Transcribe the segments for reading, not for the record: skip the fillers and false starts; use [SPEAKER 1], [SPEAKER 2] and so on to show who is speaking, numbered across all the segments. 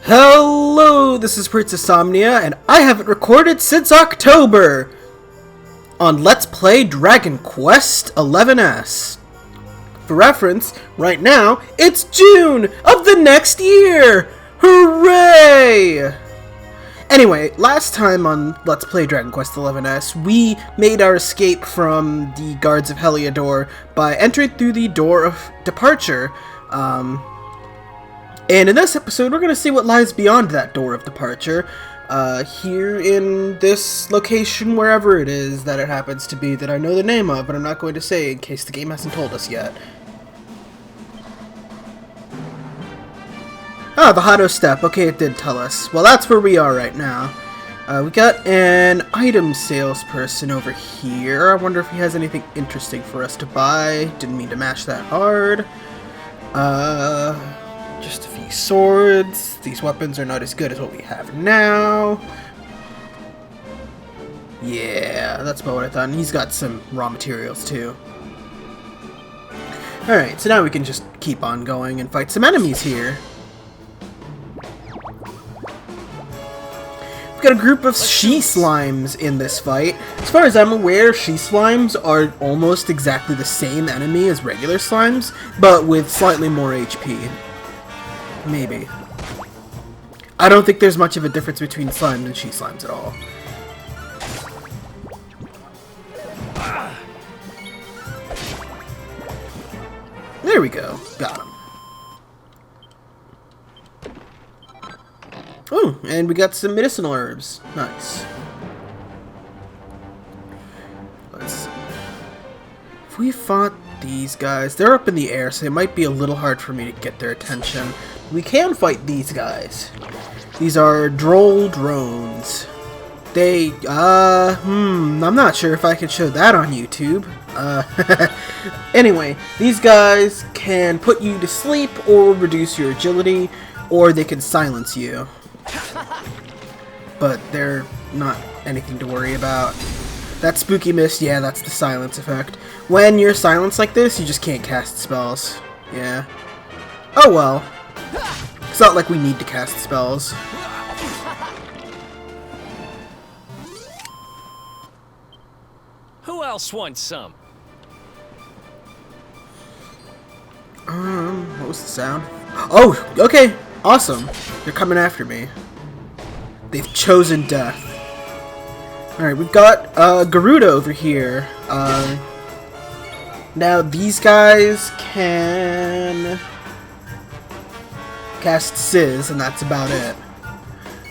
[SPEAKER 1] Hello, this is Prince Insomnia, and I haven't recorded since October on Let's Play Dragon Quest XI's. For reference, right now, it's June of the next year! Hooray! Anyway, last time on Let's Play Dragon Quest XI's, we made our escape from the guards of Heliodor by entering through the door of departure, and in this episode, we're going to see what lies beyond that door of departure, here in this location, wherever it is that it happens to be, that I know the name of, but I'm not going to say in case the game hasn't told us yet. Ah, the Hado Step. Okay, it did tell us. Well, that's where we are right now. We got an item salesperson over here. I wonder if he has anything interesting for us to buy. Didn't mean to mash that hard. Just a few swords. These weapons are not as good as what we have now. Yeah, that's about what I thought. And he's got some raw materials too. Alright, so now we can just keep on going and fight some enemies here. We've got a group of she slimes in this fight. As far as I'm aware, she slimes are almost exactly the same enemy as regular slimes, but with slightly more HP. Maybe. I don't think there's much of a difference between slime and she slimes at all. There we go. Got him. Oh, and we got some medicinal herbs. Nice. Let's see. If we fought these guys, they're up in the air, so it might be a little hard for me to get their attention. We can fight these guys. These are droll drones. They, I'm not sure if I can show that on YouTube. Anyway, these guys can put you to sleep or reduce your agility, or they can silence you. But they're not anything to worry about. That spooky mist, yeah, that's the silence effect. When you're silenced like this, you just can't cast spells. Yeah. Oh well. It's not like we need to cast spells.
[SPEAKER 2] Who else wants some?
[SPEAKER 1] What was the sound? Oh, okay, awesome. They're coming after me. They've chosen death. Alright, we've got Garuda over here. Now these guys can cast Sizz, and that's about it.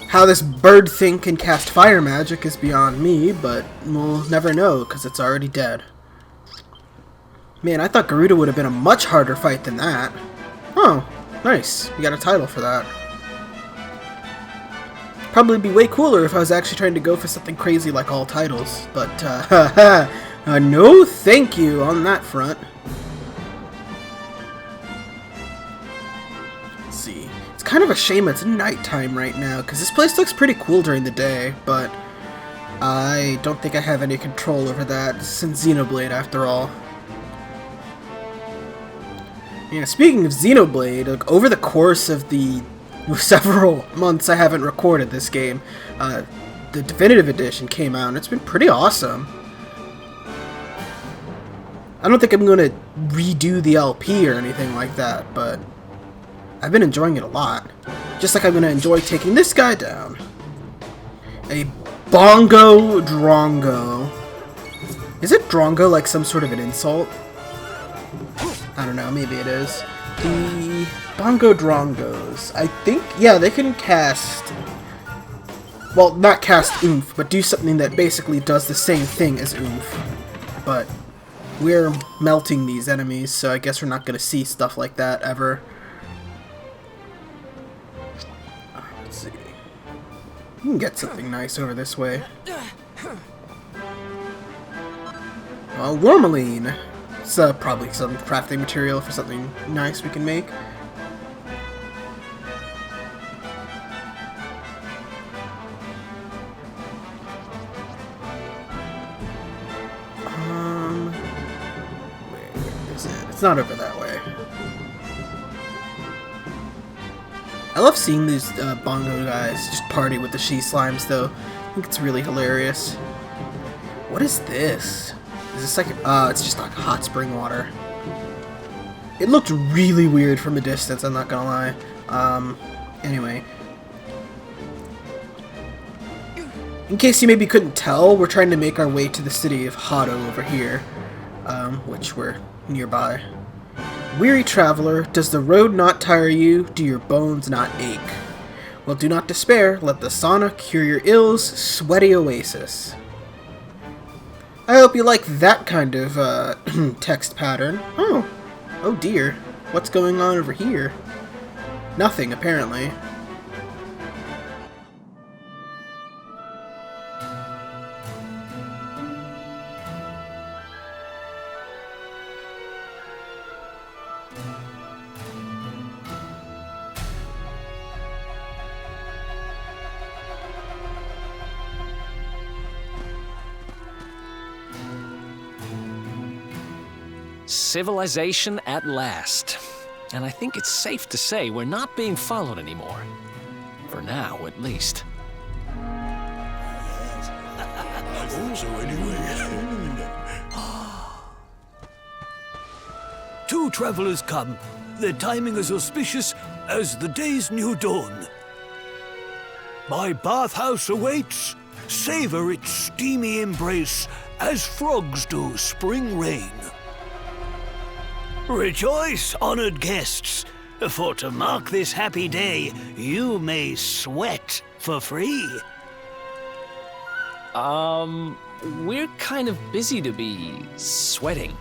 [SPEAKER 1] How this bird thing can cast fire magic is beyond me, but we'll never know, because it's already dead. Man, I thought Garuda would have been a much harder fight than that. Oh, nice. We got a title for that. Probably be way cooler if I was actually trying to go for something crazy like all titles, but no thank you on that front. Let's see. It's kind of a shame it's nighttime right now, because this place looks pretty cool during the day, but I don't think I have any control over that, since Xenoblade after all. Yeah, speaking of Xenoblade, like, over the course of the several months I haven't recorded this game, the definitive edition came out and it's been pretty awesome. I don't think I'm going to redo the LP or anything like that, but I've been enjoying it a lot. Just like I'm going to enjoy taking this guy down. A Bongo Drongo. Is it Drongo like some sort of an insult? I don't know, maybe it is. The Bongo Drongos. I think, yeah, they can cast... Well, not cast oomph, but do something that basically does the same thing as oomph. But we're melting these enemies, so I guess we're not going to see stuff like that ever. Let's see. We can get something nice over this way. Wormaline. It's probably some crafting material for something nice we can make. Where is it? It's not over that way. I love seeing these bongo guys just party with the she slimes, though. I think it's really hilarious. What is this? Is this like... it's just like hot spring water. It looked really weird from a distance, I'm not gonna lie. Anyway. In case you maybe couldn't tell, we're trying to make our way to the city of Hado over here. Which we're nearby. Weary traveler, does the road not tire you? Do your bones not ache? Well, do not despair. Let the sauna cure your ills. Sweaty oasis. I hope you like that kind of text pattern. Oh dear. What's going on over here? Nothing, apparently.
[SPEAKER 2] Civilization at last. And I think it's safe to say we're not being followed anymore. For now, at least.
[SPEAKER 3] So anyway... Two travelers come. Their timing is auspicious as the day's new dawn. My bathhouse awaits. Savor its steamy embrace as frogs do spring rain. Rejoice, honored guests, for to mark this happy day, you may sweat for free.
[SPEAKER 2] We're kind of busy to be sweating.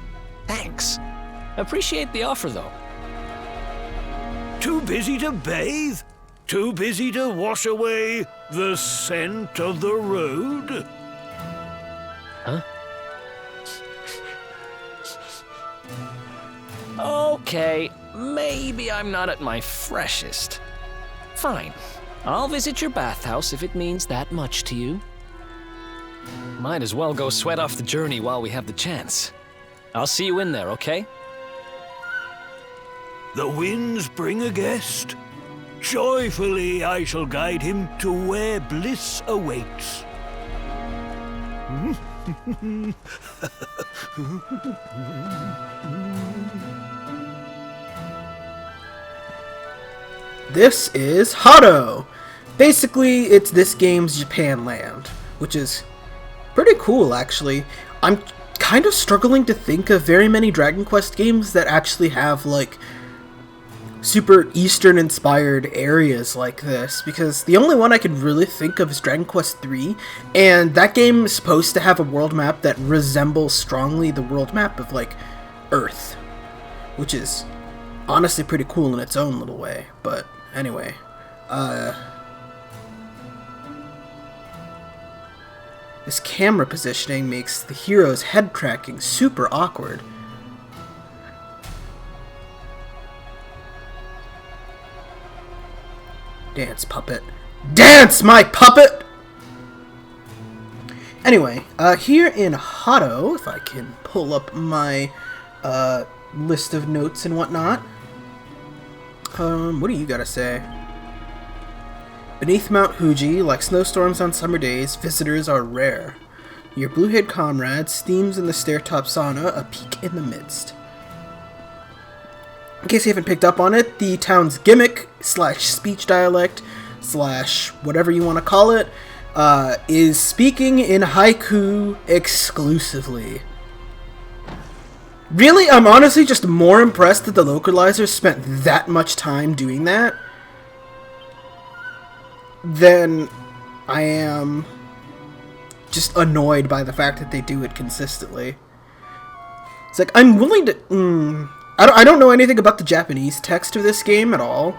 [SPEAKER 2] Thanks. Appreciate the offer, though.
[SPEAKER 3] Too busy to bathe? Too busy to wash away the scent of the road?
[SPEAKER 2] Huh? Okay, maybe I'm not at my freshest. Fine. I'll visit your bathhouse if it means that much to you. Might as well go sweat off the journey while we have the chance. I'll see you in there, okay?
[SPEAKER 3] The winds bring a guest. Joyfully I shall guide him to where bliss awaits.
[SPEAKER 1] This is Hado! Basically, it's this game's Japan land, which is pretty cool, actually. I'm kind of struggling to think of very many Dragon Quest games that actually have, like, super Eastern-inspired areas like this, because the only one I could really think of is Dragon Quest III, and that game is supposed to have a world map that resembles strongly the world map of, like, Earth, which is honestly pretty cool in its own little way. But anyway, this camera positioning makes the hero's head tracking super awkward. Dance, puppet. Dance, my puppet! Anyway, here in Hado, if I can pull up my list of notes and whatnot. What do you gotta say? Beneath Mount Fuji, like snowstorms on summer days, visitors are rare. Your blue-haired comrade steams in the stair-top sauna, a peak in the midst. In case you haven't picked up on it, the town's gimmick / speech dialect / whatever you want to call it is speaking in haiku exclusively. Really, I'm honestly just more impressed that the localizers spent that much time doing that than I am just annoyed by the fact that they do it consistently. It's like, I'm willing to... I don't know anything about the Japanese text of this game at all,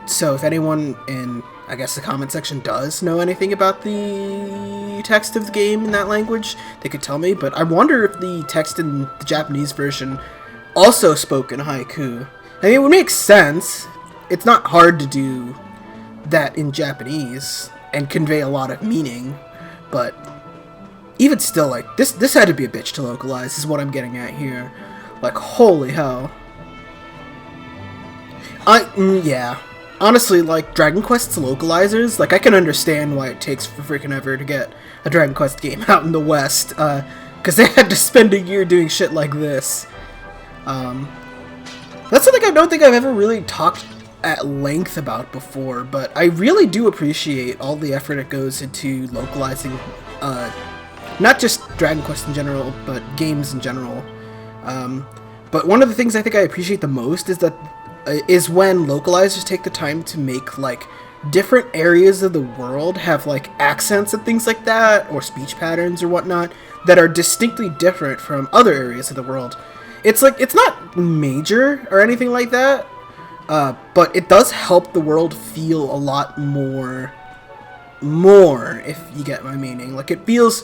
[SPEAKER 1] so if anyone in, I guess, the comment section does know anything about the text of the game in that language, they could tell me, but I wonder if the text in the Japanese version also spoke in haiku. I mean, it would make sense. It's not hard to do that in Japanese and convey a lot of meaning, but even still, like, this had to be a bitch to localize, is what I'm getting at here. Like, holy hell. Yeah. honestly, like, Dragon Quest's localizers, like, I can understand why it takes for freaking ever to get a Dragon Quest game out in the West, because they had to spend a year doing shit like this. That's something I don't think I've ever really talked at length about before, but I really do appreciate all the effort it goes into localizing, not just Dragon Quest in general, but games in general. But one of the things I think I appreciate the most is when localizers take the time to make, like, different areas of the world have, like, accents and things like that, or speech patterns or whatnot, that are distinctly different from other areas of the world. It's like, it's not major or anything like that, but it does help the world feel a lot more, if you get my meaning. Like, it feels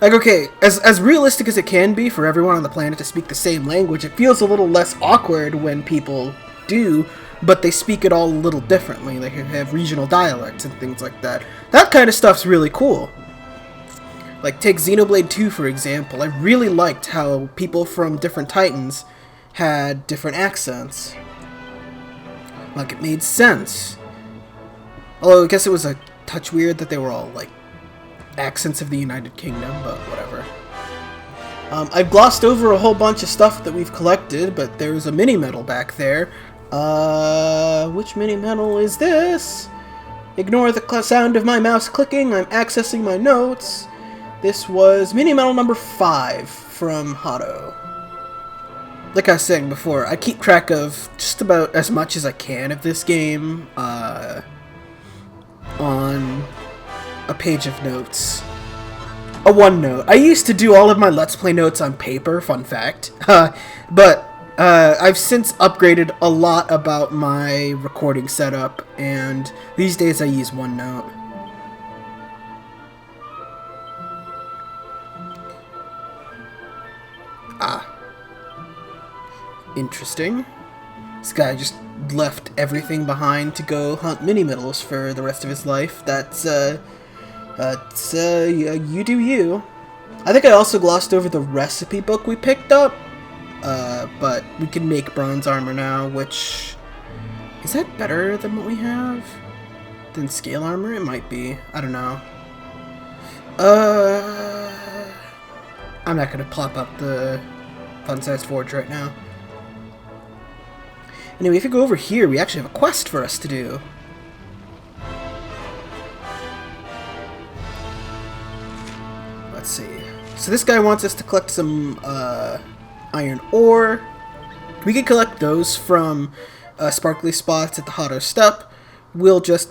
[SPEAKER 1] like, okay, as realistic as it can be for everyone on the planet to speak the same language, it feels a little less awkward when people do, but they speak it all a little differently. Like, they have regional dialects and things like that. That kind of stuff's really cool. Like, take Xenoblade 2, for example. I really liked how people from different Titans had different accents. Like, it made sense. Although, I guess it was a touch weird that they were all, like, accents of the United Kingdom, but whatever. I've glossed over a whole bunch of stuff that we've collected, but there's a mini-medal back there. Which mini-medal is this? Ignore the sound of my mouse clicking, I'm accessing my notes. This was mini-medal number 5 from Hado. Like I was saying before, I keep track of just about as much as I can of this game, on a page of notes. A OneNote. I used to do all of my Let's Play notes on paper, fun fact. But I've since upgraded a lot about my recording setup, and these days I use OneNote. Interesting. This guy just left everything behind to go hunt mini-medals for the rest of his life. That's, you do you. I think I also glossed over the recipe book we picked up, but we can make bronze armor now, which... Is that better than what we have? Than scale armor? It might be. I don't know. I'm not gonna plop up the fun-sized forge right now. Anyway, if you go over here, we actually have a quest for us to do. Let's see. So this guy wants us to collect some iron ore. We can collect those from sparkly spots at the Hado Steppe. We'll just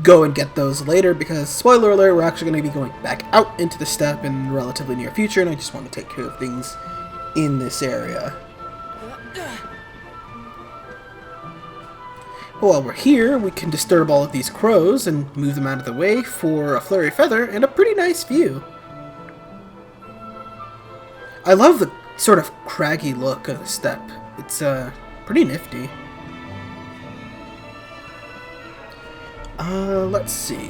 [SPEAKER 1] go and get those later because, spoiler alert, we're actually going to be going back out into the steppe in the relatively near future, and I just want to take care of things in this area. While we're here, we can disturb all of these crows and move them out of the way for a flurry feather and a pretty nice view. I love the sort of craggy look of the steppe. It's pretty nifty. Let's see.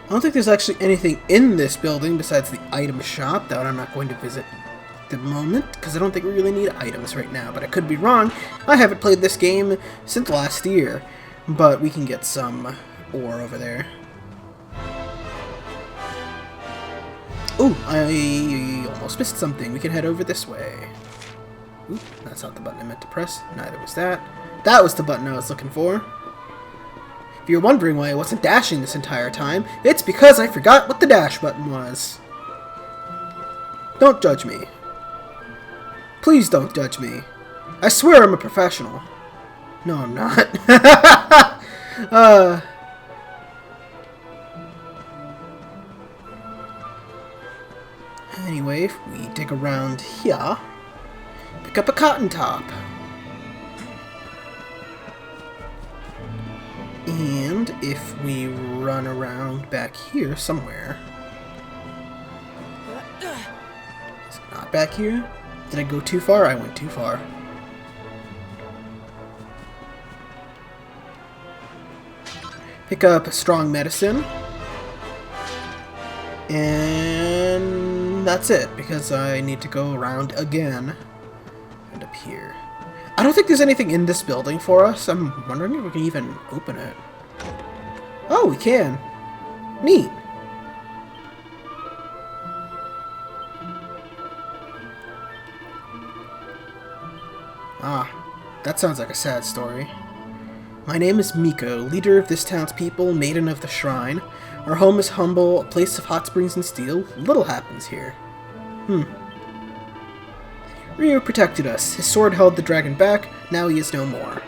[SPEAKER 1] I don't think there's actually anything in this building besides the item shop that I'm not going to visit at the moment, because I don't think we really need items right now, but I could be wrong. I haven't played this game since last year, but we can get some ore over there. Ooh, I almost missed something. We can head over this way. Ooh, that's not the button I meant to press. Neither was that. That was the button I was looking for. If you're wondering why I wasn't dashing this entire time, it's because I forgot what the dash button was. Don't judge me. Please don't judge me. I swear I'm a professional. No, I'm not. Anyway, if we dig around here, pick up a cotton top. And if we run around back here somewhere... Is it not back here? Did I go too far? I went too far. Pick up a strong medicine. And that's it, because I need to go around again. And up here. I don't think there's anything in this building for us. I'm wondering if we can even open it. Oh, we can. Neat. Ah, that sounds like a sad story. My name is Miko, leader of this town's people, maiden of the shrine. Our home is humble, a place of hot springs and steel. Little happens here. Ryu protected us. His sword held the dragon back, now he is no more.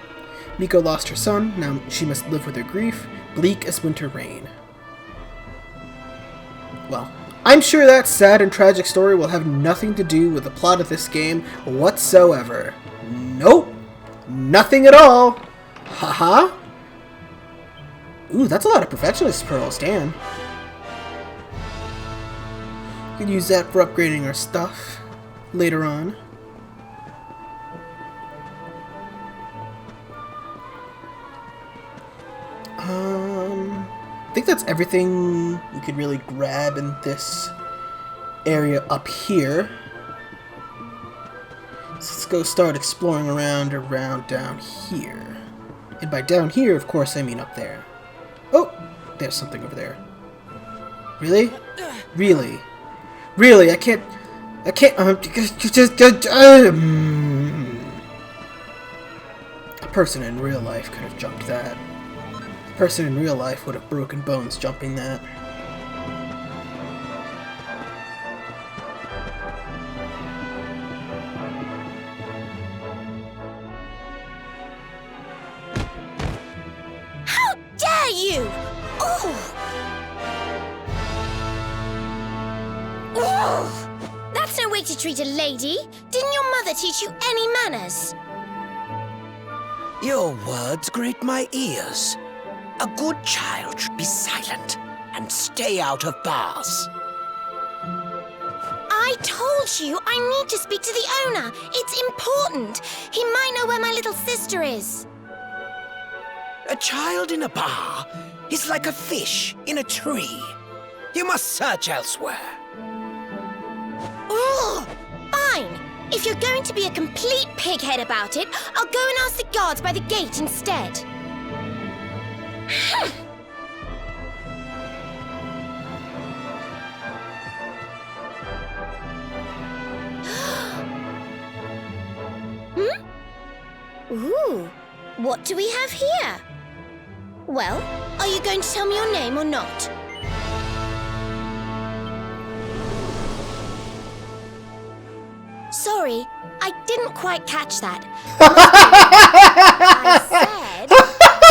[SPEAKER 1] Miko lost her son, now she must live with her grief, bleak as winter rain. Well, I'm sure that sad and tragic story will have nothing to do with the plot of this game whatsoever. Nope! Nothing at all! Haha! Ooh, that's a lot of perfectionist pearls, damn. We can use that for upgrading our stuff later on. I think that's everything we could really grab in this area up here. So let's go start exploring around down here. And by down here, of course, I mean up there. Oh! There's something over there. Really? Really? Really? I can't... A person in real life could have jumped that. A person in real life would have broken bones jumping that.
[SPEAKER 4] How dare you! Ooh! Ooh! That's no way to treat a lady. Didn't your mother teach you any manners?
[SPEAKER 5] Your words grate my ears. A good child should be silent and stay out of bars.
[SPEAKER 4] I told you I need to speak to the owner. It's important. He might know where my little sister is.
[SPEAKER 5] A child in a bar is like a fish in a tree. You must search elsewhere.
[SPEAKER 4] Ugh! Fine. If you're going to be a complete pighead about it, I'll go and ask the guards by the gate instead. Ooh, what do we have here? Well, are you going to tell me your name or not? Sorry, I didn't quite catch that. I said,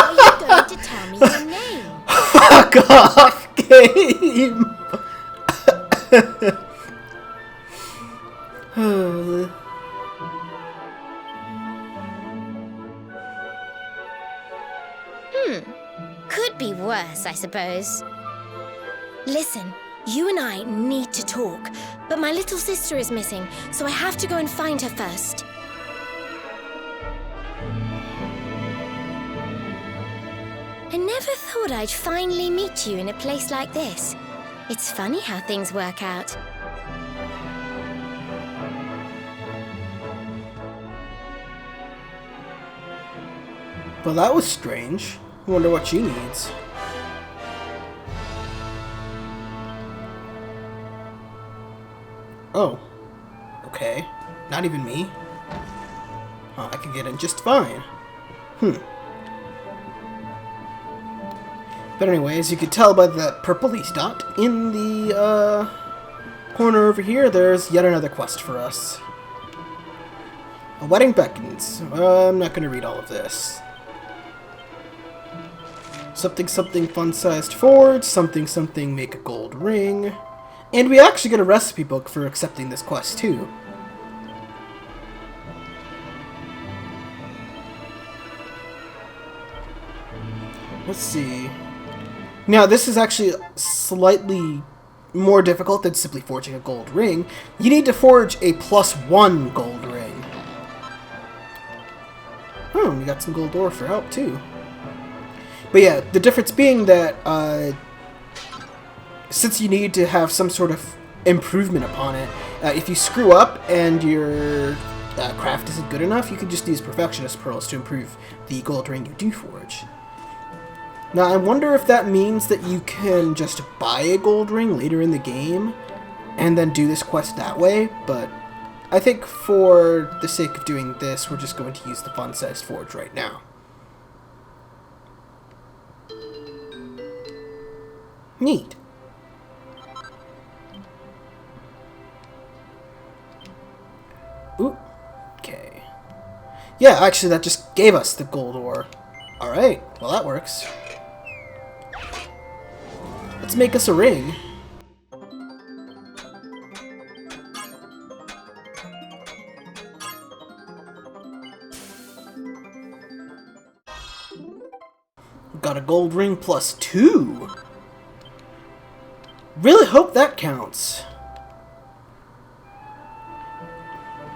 [SPEAKER 4] are you going to tell me your name?
[SPEAKER 1] Fuck off, game!
[SPEAKER 4] Could be worse, I suppose. Listen, you and I need to talk, but my little sister is missing, so I have to go and find her first. I never thought I'd finally meet you in a place like this. It's funny how things work out.
[SPEAKER 1] Well, that was strange. I wonder what she needs. Oh. Okay. Not even me? Oh, I could get in just fine. But anyway, as you can tell by that purplish dot in the corner over here, there's yet another quest for us. A wedding beckons. I'm not going to read all of this. Something something fun-sized forge, something something make a gold ring. And we actually get a recipe book for accepting this quest too. Let's see. Now this is actually slightly more difficult than simply forging a gold ring. You need to forge a +1 gold ring. Oh, we got some gold ore for help too. But yeah, the difference being that since you need to have some sort of improvement upon it, if you screw up and your craft isn't good enough, you can just use Perfectionist Pearls to improve the gold ring you do forge. Now, I wonder if that means that you can just buy a gold ring later in the game and then do this quest that way, but I think for the sake of doing this, we're just going to use the fun-sized forge right now. Neat. Ooh. Okay. Yeah, actually that just gave us the gold ore. Alright, well that works. Let's make us a ring. Got a gold ring plus 2. Really hope that counts.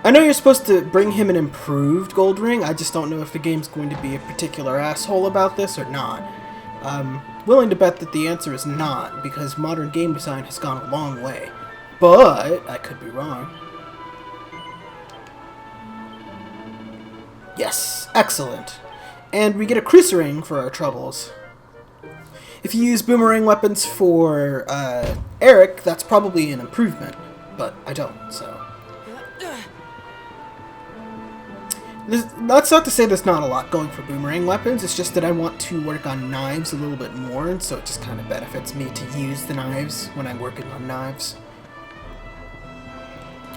[SPEAKER 1] I know you're supposed to bring him an improved gold ring, I just don't know if the game's going to be a particular asshole about this or not. I'm willing to bet that the answer is not, because modern game design has gone a long way. But I could be wrong. Yes, excellent. And we get a cruiser ring for our troubles. If you use boomerang weapons for Eric, that's probably an improvement, but I don't, so. That's not to say there's not a lot going for boomerang weapons, it's just that I want to work on knives a little bit more, and so it just kind of benefits me to use the knives when I'm working on knives.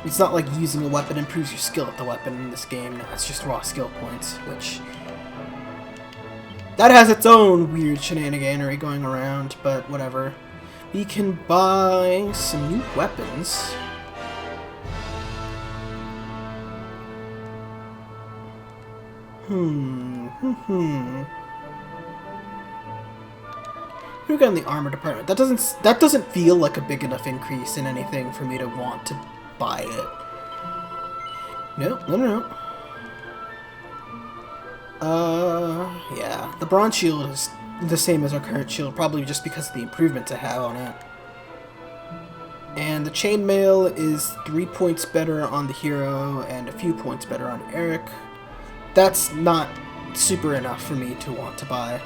[SPEAKER 1] It's not like using a weapon improves your skill at the weapon in this game, no, it's just raw skill points, which... that has its own weird shenaniganery going around, but whatever. We can buy some new weapons. We got in the armor department. That doesn't feel like a big enough increase in anything for me to want to buy it. No. Yeah. The bronze shield is the same as our current shield, probably just because of the improvements I have on it. And the chainmail is 3 points better on the hero and a few points better on Eric. That's not super enough for me to want to buy.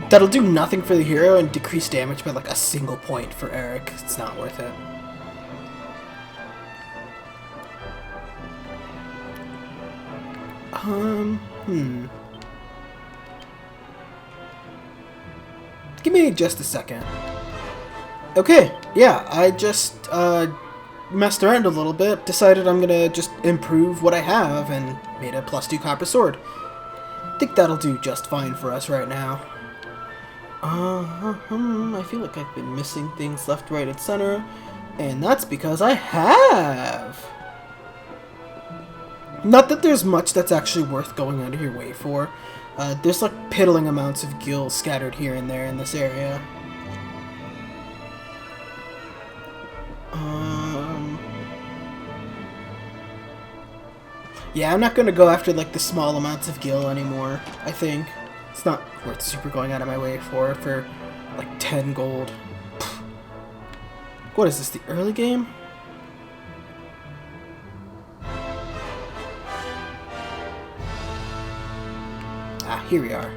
[SPEAKER 1] That'll do nothing for the hero and decrease damage by like a single point for Eric. It's not worth it. Give me just a second. Okay, yeah, I just messed around a little bit, decided I'm gonna just improve what I have, and made a +2 copper sword. I think that'll do just fine for us right now. I feel like I've been missing things left, right, and center, and that's because I have! Not that there's much that's actually worth going out of your way for. There's like piddling amounts of gills scattered here and there in this area. Yeah, I'm not gonna go after like the small amounts of gil anymore, I think. It's not worth super going out of my way for like 10 gold. What is this, the early game? Ah, here we are.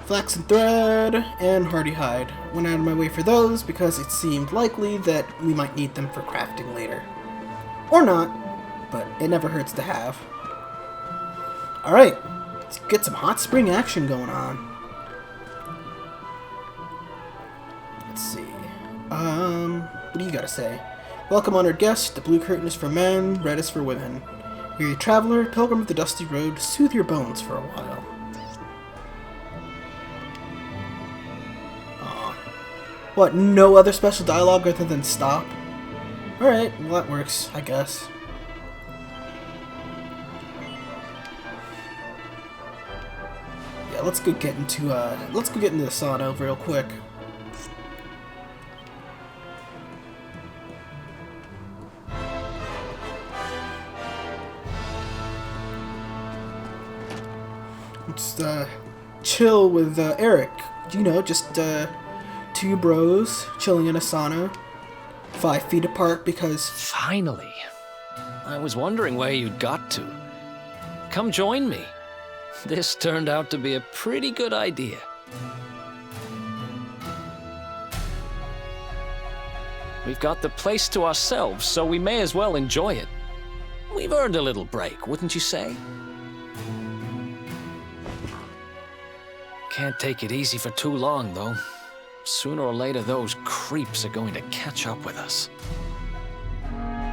[SPEAKER 1] Flax and thread and hardy hide. Went out of my way for those because it seemed likely that we might need them for crafting later. Or not, but it never hurts to have. Alright, let's get some hot spring action going on. Let's see. What do you gotta say? Welcome, honored guest. The blue curtain is for men, red is for women. Weary traveler, pilgrim of the dusty road, soothe your bones for a while. Aw. What, no other special dialogue other than stop? Alright, well that works, I guess. Yeah, let's go get into the sauna real quick. Just chill with Eric. You know, just two bros chilling in a sauna. 5 feet apart because...
[SPEAKER 2] Finally. I was wondering where you'd got to. Come join me. This turned out to be a pretty good idea. We've got the place to ourselves, so we may as well enjoy it. We've earned a little break, wouldn't you say? Can't take it easy for too long, though. Sooner or later, those creeps are going to catch up with us.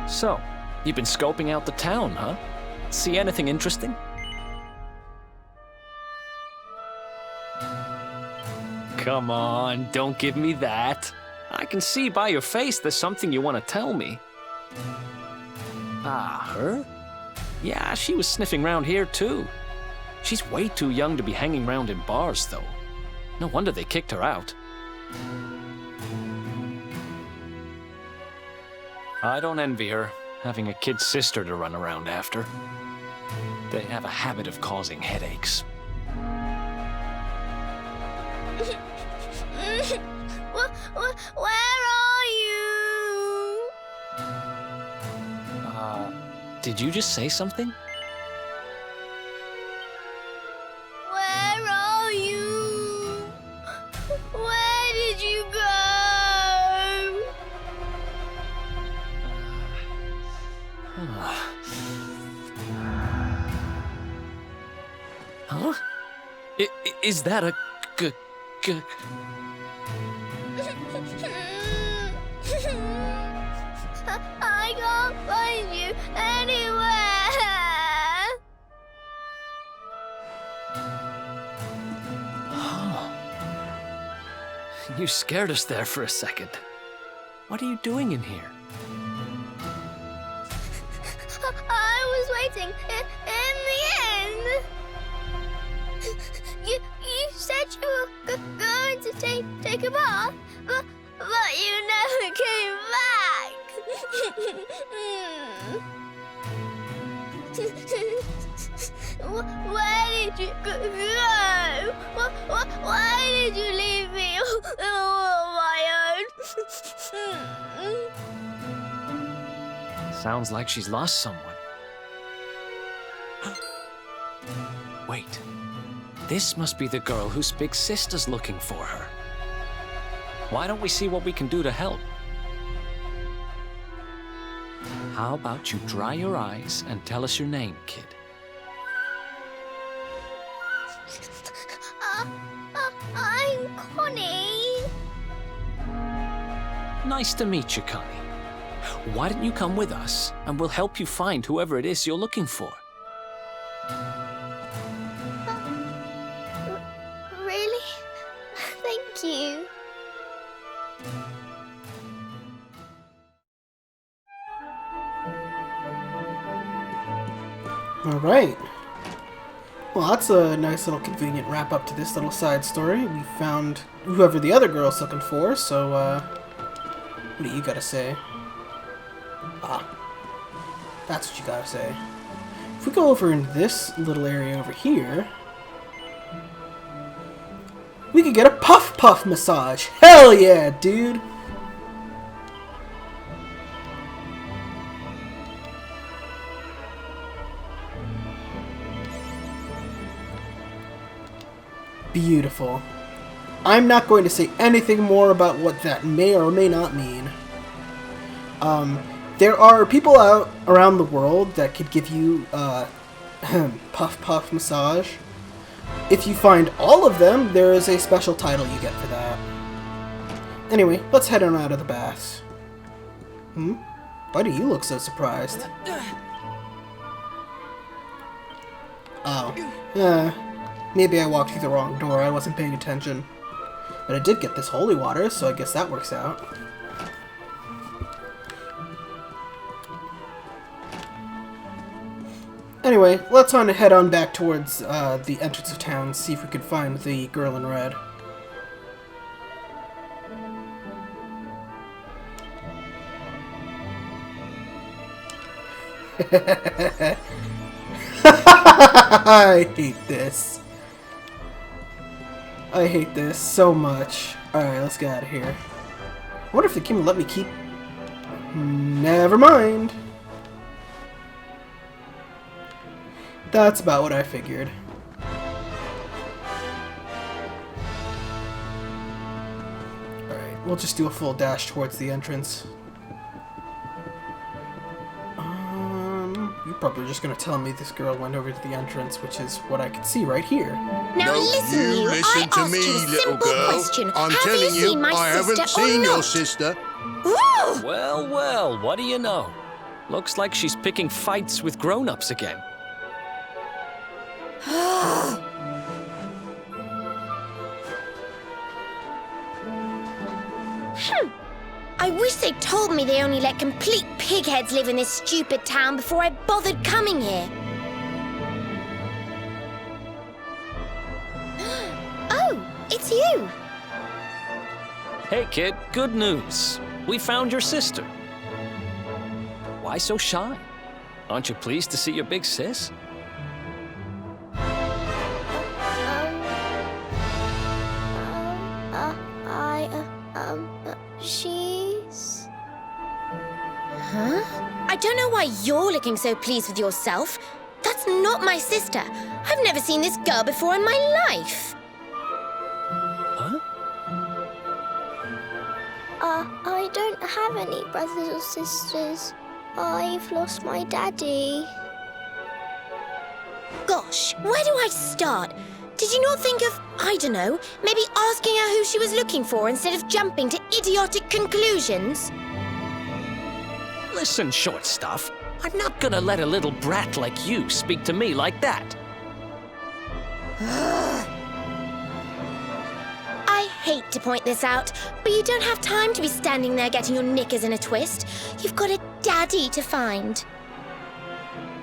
[SPEAKER 2] So, you've been scoping out the town, huh? See anything interesting? Come on, don't give me that. I can see by your face there's something you want to tell me. Ah, her? Yeah, she was sniffing around here too. She's way too young to be hanging around in bars, though. No wonder they kicked her out. I don't envy her, having a kid sister to run around after. They have a habit of causing headaches.
[SPEAKER 4] Where are you?
[SPEAKER 2] Did you just say something?
[SPEAKER 4] Where are you? Where did you go?
[SPEAKER 2] Huh? Is that a
[SPEAKER 4] I can't find you anywhere.
[SPEAKER 2] You scared us there for a second. What are you doing in here?
[SPEAKER 4] I was waiting in the end. You said you were going to take a bath, but you never came back. Where did you go? Why did you leave me all on my own?
[SPEAKER 2] Sounds like she's lost someone. Wait. This must be the girl whose big sister's looking for her. Why don't we see what we can do to help? How about you dry your eyes and tell us your name, kid?
[SPEAKER 4] I'm Connie.
[SPEAKER 2] Nice to meet you, Connie. Why don't you come with us, and we'll help you find whoever it is you're looking for.
[SPEAKER 4] Really? Thank you.
[SPEAKER 1] Alright. Well, that's a nice little convenient wrap up to this little side story. We found whoever the other girl's looking for, so, what do you gotta say? Ah. That's what you gotta say. If we go over in this little area over here, we could get a puff massage. Hell yeah, dude! Beautiful. I'm not going to say anything more about what that may or may not mean. There are people out around the world that could give you puff massage. If you find all of them, there is a special title you get for that. Anyway, let's head on out of the baths. Why do you look so surprised? Oh. Maybe I walked through the wrong door, I wasn't paying attention. But I did get this holy water, so I guess that works out. Anyway, let's head on back towards the entrance of town, see if we can find the girl in red. I hate this. I hate this so much. Alright, let's get out of here. I wonder if the game will let me keep Never mind. That's about what I figured. Alright, we'll just do a full dash towards the entrance. You're probably just gonna tell me this girl went over to the entrance, which is what I can see right here.
[SPEAKER 4] Now listen, you. I asked you a simple question. Have you seen my sister or not?
[SPEAKER 3] sister.
[SPEAKER 4] Ooh!
[SPEAKER 2] Well, well, what do you know? Looks like she's picking fights with grown-ups again.
[SPEAKER 4] I wish they'd told me they only let complete pigheads live in this stupid town before I bothered coming here. Oh, it's you.
[SPEAKER 2] Hey, kid, good news. We found your sister. Why so shy? Aren't you pleased to see your big sis?
[SPEAKER 4] She's... Huh? I don't know why you're looking so pleased with yourself. That's not my sister. I've never seen this girl before in my life.
[SPEAKER 2] Huh?
[SPEAKER 6] I don't have any brothers or sisters. I've lost my daddy.
[SPEAKER 4] Gosh, where do I start? Did you not think of, I don't know, maybe asking her who she was looking for instead of jumping to idiotic conclusions?
[SPEAKER 2] Listen, short stuff. I'm not gonna let a little brat like you speak to me like that.
[SPEAKER 4] I hate to point this out, but you don't have time to be standing there getting your knickers in a twist. You've got a daddy to find.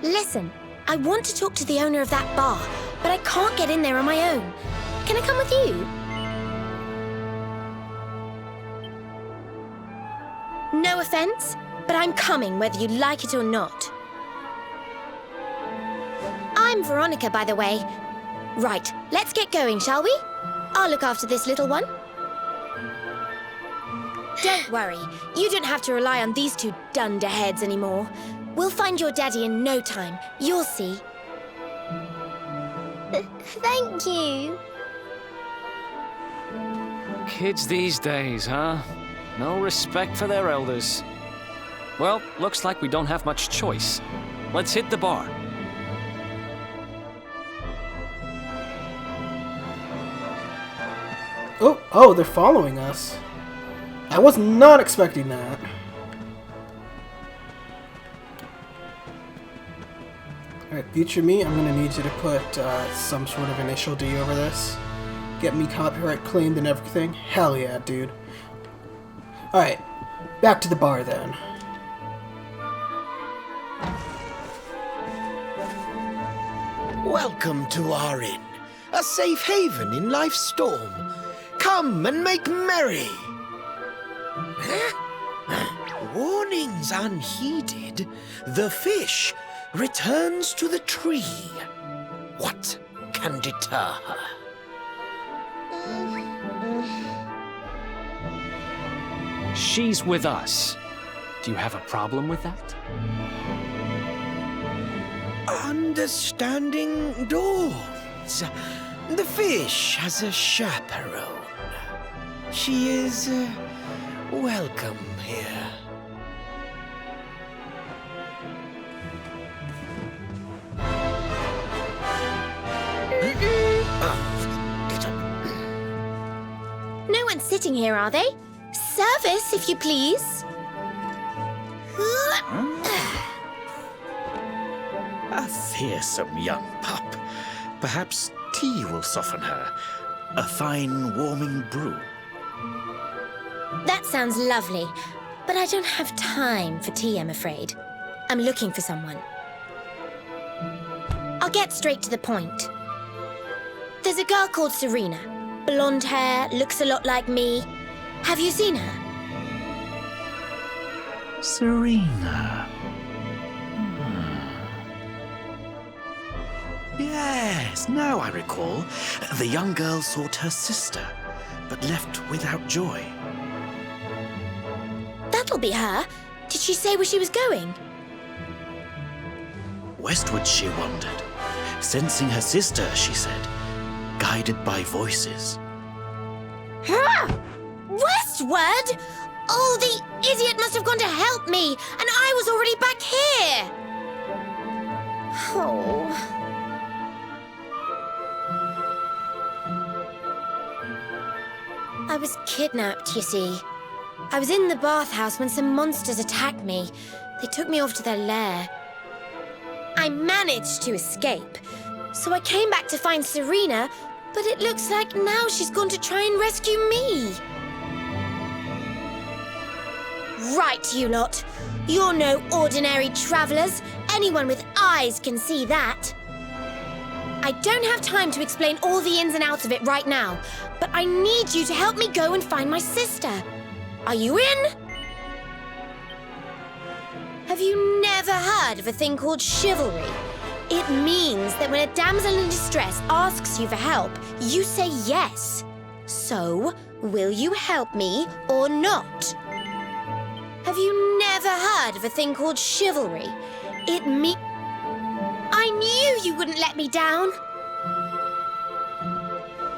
[SPEAKER 4] Listen, I want to talk to the owner of that bar, but I can't get in there on my own. Can I come with you? No offense, but I'm coming whether you like it or not. I'm Veronica, by the way. Right, let's get going, shall we? I'll look after this little one. Don't worry, you don't have to rely on these two dunderheads anymore. We'll find your daddy in no time. You'll see.
[SPEAKER 6] Thank you.
[SPEAKER 2] Kids these days, huh? No respect for their elders. Well, looks like we don't have much choice. Let's hit the bar.
[SPEAKER 1] Oh, they're following us. I was not expecting that. Alright, future me, I'm gonna need you to put some sort of initial D over this. Get me copyright claimed and everything. Hell yeah, dude. Alright, back to the bar then.
[SPEAKER 5] Welcome to our inn, a safe haven in life's storm. Come and make merry. Warnings unheeded, the fish returns to the tree. What can deter her?
[SPEAKER 2] She's with us. Do you have a problem with that?
[SPEAKER 5] Understanding dawns. The fish has a chaperone. She is welcome here.
[SPEAKER 4] No one's sitting here, are they? Service, if you please.
[SPEAKER 7] A fearsome young pup. Perhaps tea will soften her. A fine, warming brew.
[SPEAKER 4] That sounds lovely, but I don't have time for tea, I'm afraid. I'm looking for someone. I'll get straight to the point. There's a girl called Serena. Blonde hair, looks a lot like me. Have you seen her?
[SPEAKER 7] Serena. Yes, now I recall. The young girl sought her sister, but left without joy.
[SPEAKER 4] That'll be her. Did she say where she was going?
[SPEAKER 7] Westward she wandered, sensing her sister, she said, guided by voices.
[SPEAKER 4] Huh? Westward? Oh, the idiot must have gone to help me, and I was already back here. Oh. I was kidnapped, you see. I was in the bathhouse when some monsters attacked me. They took me off to their lair. I managed to escape, so I came back to find Serena, but it looks like now she's gone to try and rescue me. Right, you lot. You're no ordinary travelers. Anyone with eyes can see that. I don't have time to explain all the ins and outs of it right now, but I need you to help me go and find my sister. Are you in? Have you never heard of a thing called chivalry? It means that when a damsel in distress asks you for help, you say yes. So, will you help me or not? Have you never heard of a thing called chivalry? I knew you wouldn't let me down.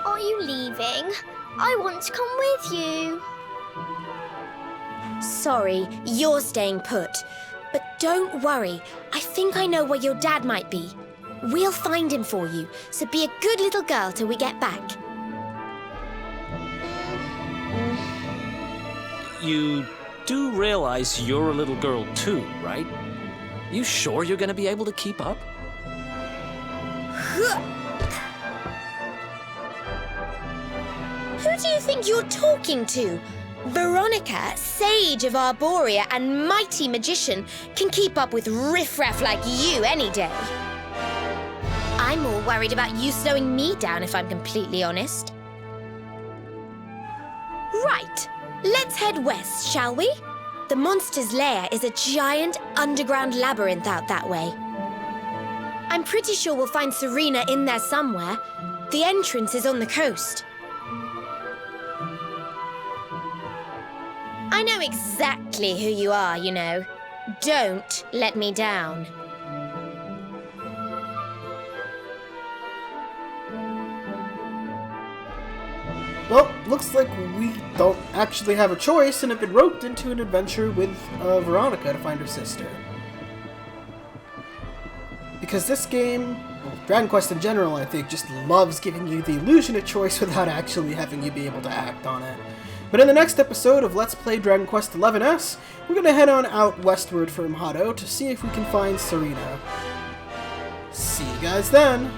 [SPEAKER 6] Are you leaving? I want to come with you.
[SPEAKER 4] Sorry, you're staying put. But don't worry, I think I know where your dad might be. We'll find him for you, so be a good little girl till we get back.
[SPEAKER 2] You do realize you're a little girl too, right? You sure you're gonna be able to keep up?
[SPEAKER 4] Who do you think you're talking to? Veronica, sage of Arborea and mighty magician, can keep up with riffraff like you any day. I'm more worried about you slowing me down, if I'm completely honest. Right, let's head west, shall we? The monster's lair is a giant underground labyrinth out that way. I'm pretty sure we'll find Serena in there somewhere. The entrance is on the coast. I know exactly who you are, you know. Don't let me down.
[SPEAKER 1] Well, looks like we don't actually have a choice and have been roped into an adventure with Veronica to find her sister. Because this game, well, Dragon Quest in general, I think, just loves giving you the illusion of choice without actually having you be able to act on it. But in the next episode of Let's Play Dragon Quest XI's, we're going to head on out westward from Hado to see if we can find Serena. See you guys then!